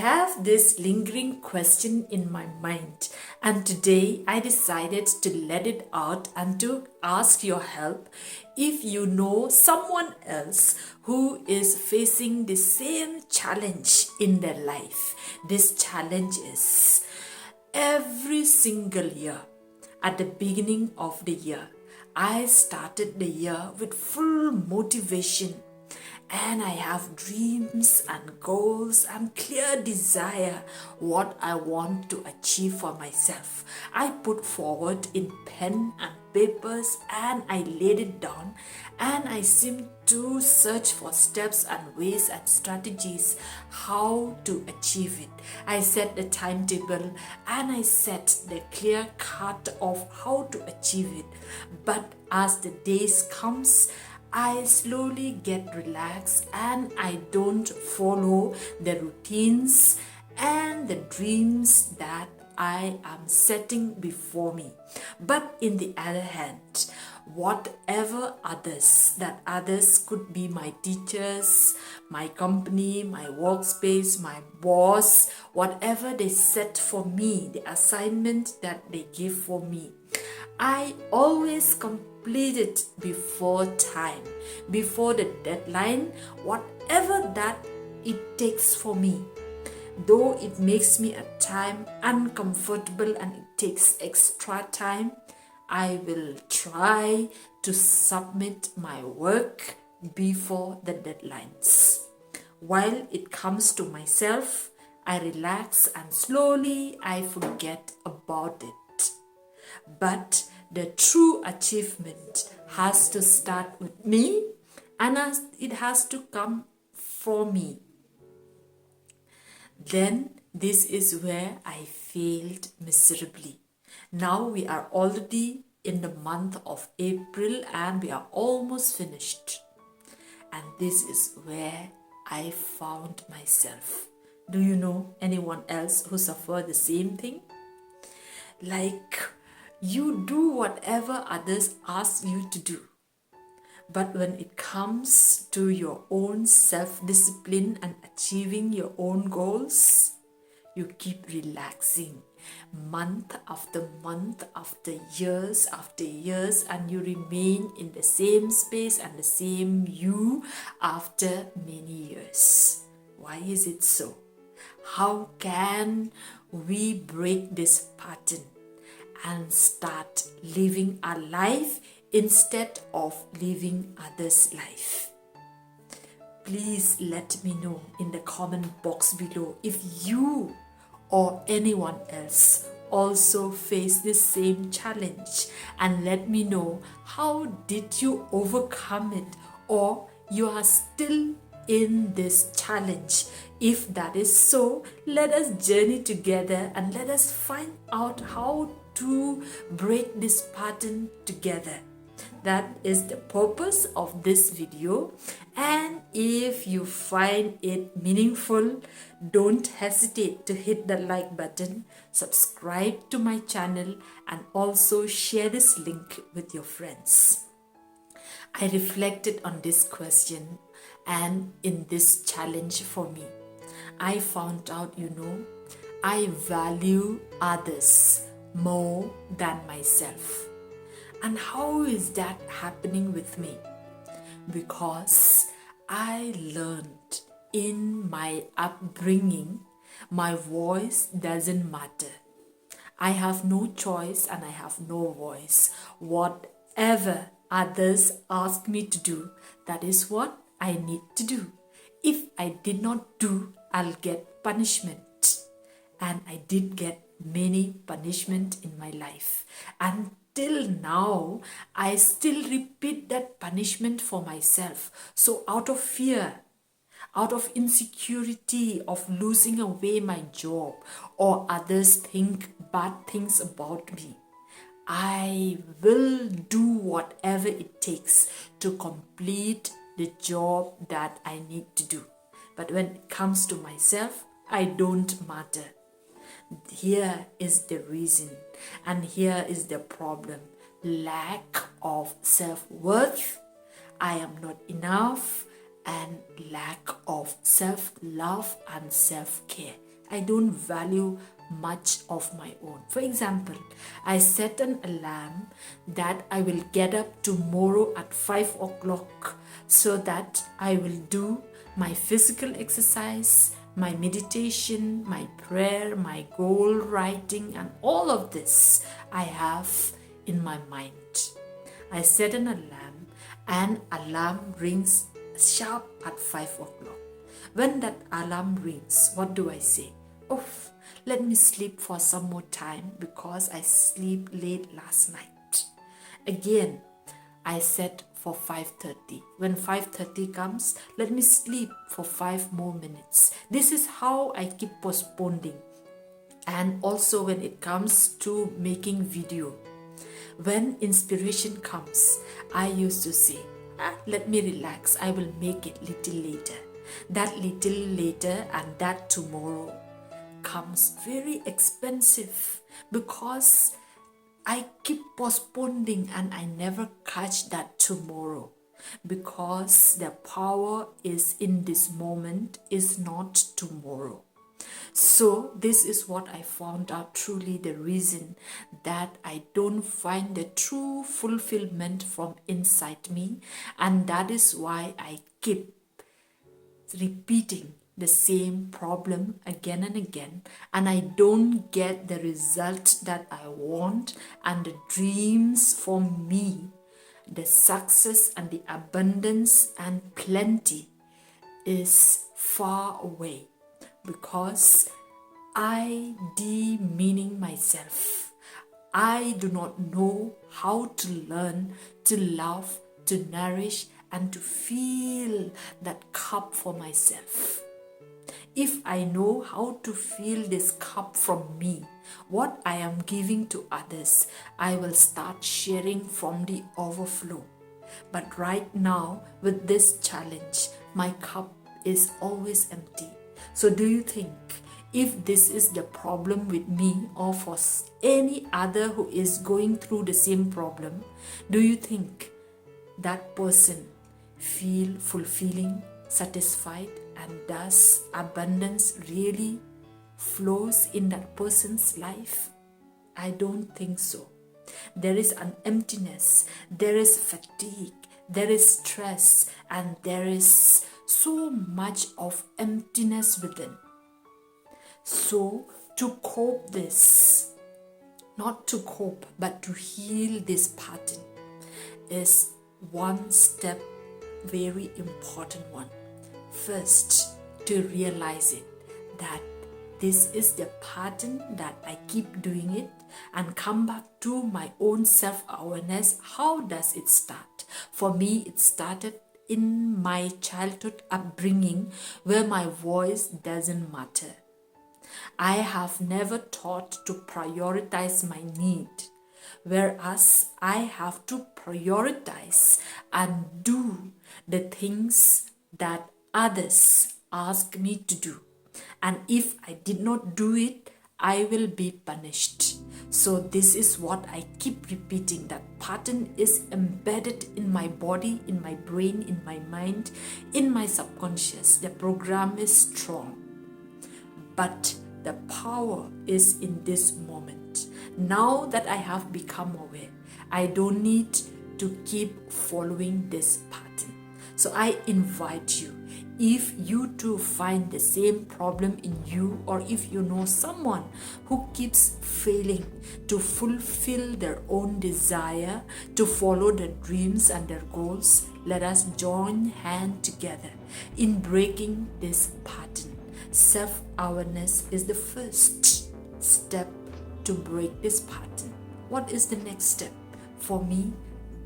have this lingering question in my mind, and today I decided to let it out and to ask your help if you know someone else who is facing the same challenge in their life. This challenge is every single year at the beginning of the year, I started the year with full motivation, and I have dreams and goals and clear desire what I want to achieve for myself. I put forward in pen and papers and I laid it down, and I seemed to search for steps and ways and strategies how to achieve it. I set the timetable and I set the clear cut of how to achieve it. But as the days comes, I slowly get relaxed and I don't follow the routines and the dreams that I am setting before me. But in the other hand, whatever others could be my teachers, my company, my workspace, my boss, whatever they set for me, the assignment that they give for me, I always complete it before time, before the deadline, whatever that it takes for me. Though it makes me at times uncomfortable and it takes extra time, I will try to submit my work before the deadlines. While it comes to myself, I relax and slowly I forget about it. But the true achievement has to start with me, and it has to come from me. Then this is where I failed miserably. Now we are already in the month of April and we are almost finished. And this is where I found myself. Do you know anyone else who suffered the same thing? Like, you do whatever others ask you to do. But when it comes to your own self-discipline and achieving your own goals, you keep relaxing month after years after years, and you remain in the same space and the same you after many years. Why is it so? How can we break this pattern and start living our life instead of living others' life? Please let me know in the comment box below if you or anyone else also face the same challenge, and let me know how did you overcome it, or you are still in this challenge. If that is so, let us journey together and let us find out how to break this pattern together. That is the purpose of this video, and if you find it meaningful, don't hesitate to hit the like button, subscribe to my channel, and also share this link with your friends. I reflected on this question and in this challenge for me, I found out, I value others more than myself. And how is that happening with me? Because I learned in my upbringing, my voice doesn't matter. I have no choice and I have no voice. Whatever others ask me to do, that is what I need to do. If I did not do, I'll get punishment. And I did get many punishment in my life. And till now, I still repeat that punishment for myself. So out of fear, out of insecurity of losing away my job, or others think bad things about me, I will do whatever it takes to complete the job that I need to do. But when it comes to myself, I don't matter. Here is the reason, and here is the problem: lack of self-worth, I am not enough, and lack of self-love and self-care. I don't value much of my own. For example, I set an alarm that I will get up tomorrow at 5 o'clock so that I will do my physical exercise, my meditation, my prayer, my goal writing, and all of this I have in my mind. I set an alarm, and alarm rings sharp at 5 o'clock. When that alarm rings, what do I say? Oh, let me sleep for some more time because I sleep late last night. Again, I set for 5:30. When 5:30 comes, let me sleep for 5 more minutes. This is how I keep postponing. And also when it comes to making video, when inspiration comes, I used to say, let me relax, I will make it little later. That little later and that tomorrow comes very expensive because I keep postponing and I never catch that tomorrow, because the power is in this moment, is not tomorrow. So this is what I found out, truly the reason that I don't find the true fulfillment from inside me, and that is why I keep repeating the same problem again and again, and I don't get the result that I want, and the dreams for me, the success and the abundance and plenty is far away, because I demeaning myself. I do not know how to learn to love, to nourish, and to feel that cup for myself. If I know how to feel this cup from me, what I am giving to others, I will start sharing from the overflow. But right now, with this challenge, my cup is always empty. So do you think, if this is the problem with me or for any other who is going through the same problem, do you think that person feel fulfilling, satisfied, and does abundance really flows in that person's life? I don't think so. There is an emptiness, there is fatigue, there is stress, and there is so much of emptiness within. So to cope this, not to cope, but to heal this pattern is one step, very important one. First, to realize it, that this is the pattern, that I keep doing it, and come back to my own self-awareness. How does it start? For me, it started in my childhood upbringing, where my voice doesn't matter. I have never taught to prioritize my need, whereas I have to prioritize and do the things that others ask me to do. And if I did not do it, I will be punished. So this is what I keep repeating. That pattern is embedded in my body, in my brain, in my mind, in my subconscious. The program is strong, but the power is in this moment. Now that I have become aware, I don't need to keep following this pattern. So I invite you, if you too find the same problem in you, or if you know someone who keeps failing to fulfill their own desire, to follow their dreams and their goals, let us join hands together in breaking this pattern. Self-awareness is the first step to break this pattern. What is the next step? For me,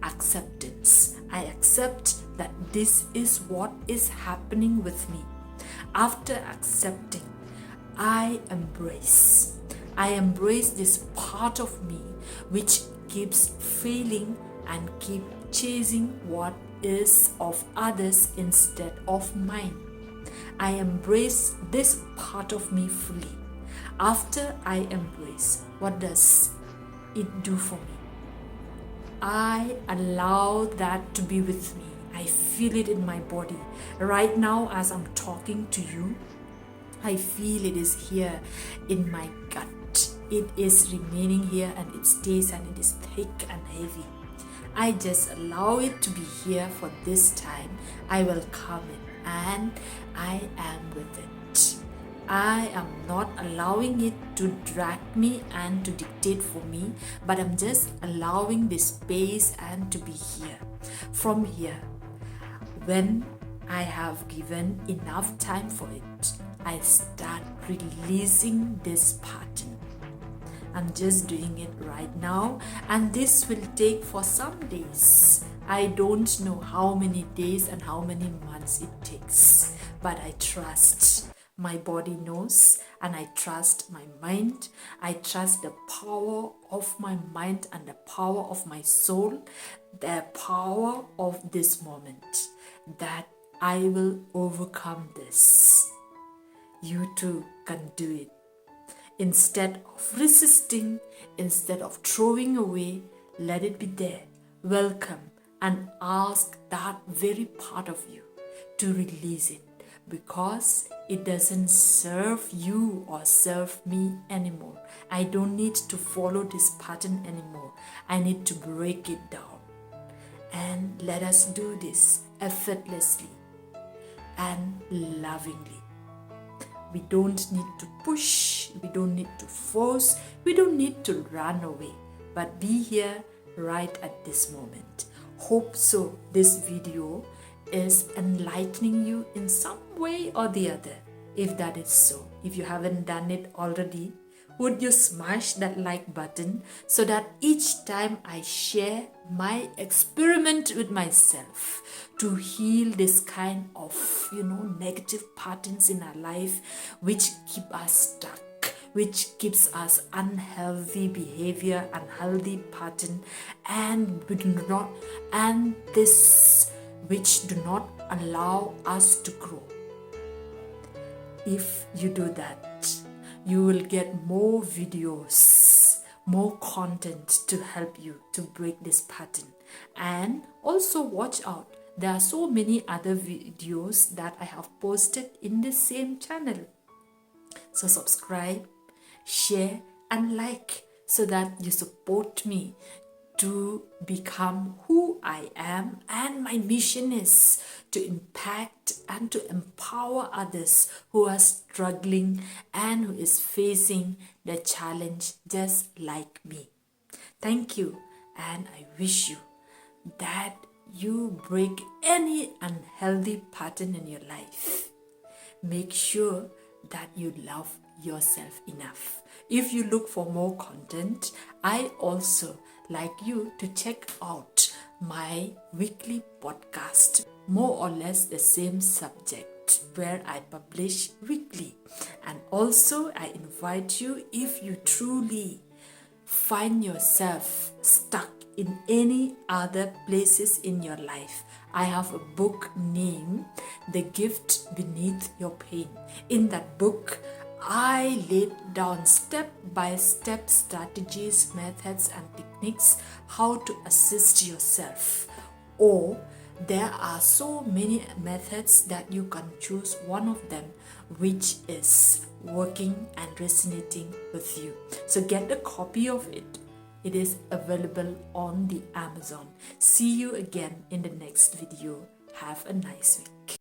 acceptance. I accept that this is what is happening with me. After accepting, I embrace this part of me which keeps failing and keep chasing what is of others instead of mine. I embrace this part of me fully. After I embrace, what does it do for me? I allow that to be with me. I feel it in my body. Right now, as I'm talking to you, I feel it is here in my gut. It is remaining here and it stays and it is thick and heavy. I just allow it to be here for this time. I welcome it and I am with it. I am not allowing it to drag me and to dictate for me, but I'm just allowing this space and to be here. From here, when I have given enough time for it, I start releasing this pattern. I'm just doing it right now, and this will take for some days. I don't know how many days and how many months it takes, but I trust. My body knows, and I trust my mind. I trust the power of my mind and the power of my soul, the power of this moment, that I will overcome this. You too can do it. Instead of resisting, instead of throwing away, let it be there. Welcome and ask that very part of you to release it, because it doesn't serve you or serve me anymore. I don't need to follow this pattern anymore. I need to break it down. And let us do this effortlessly and lovingly. We don't need to push, we don't need to force, we don't need to run away, but be here right at this moment. Hope so this video is enlightening you in some way or the other. If that is so, if you haven't done it already, would you smash that like button so that each time I share my experiment with myself to heal this kind of, negative patterns in our life which keep us stuck, which keeps us unhealthy behavior, unhealthy pattern, and this which do not allow us to grow. If you do that, you will get more videos, more content to help you to break this pattern. And also watch out, there are so many other videos that I have posted in the same channel. So subscribe, share and like so that you support me to become who I am, and my mission is to impact and to empower others who are struggling and who is facing the challenge just like me. Thank you, and I wish you that you break any unhealthy pattern in your life. Make sure that you love yourself enough. If you look for more content, I also like you to check out my weekly podcast, more or less the same subject, where I publish weekly. And also I invite you, if you truly find yourself stuck in any other places in your life, I have a book named The Gift Beneath Your Pain. In that book, I laid down step-by-step strategies, methods and techniques how to assist yourself. Or there are so many methods that you can choose one of them which is working and resonating with you. So get a copy of it. It is available on the Amazon. See you again in the next video. Have a nice week.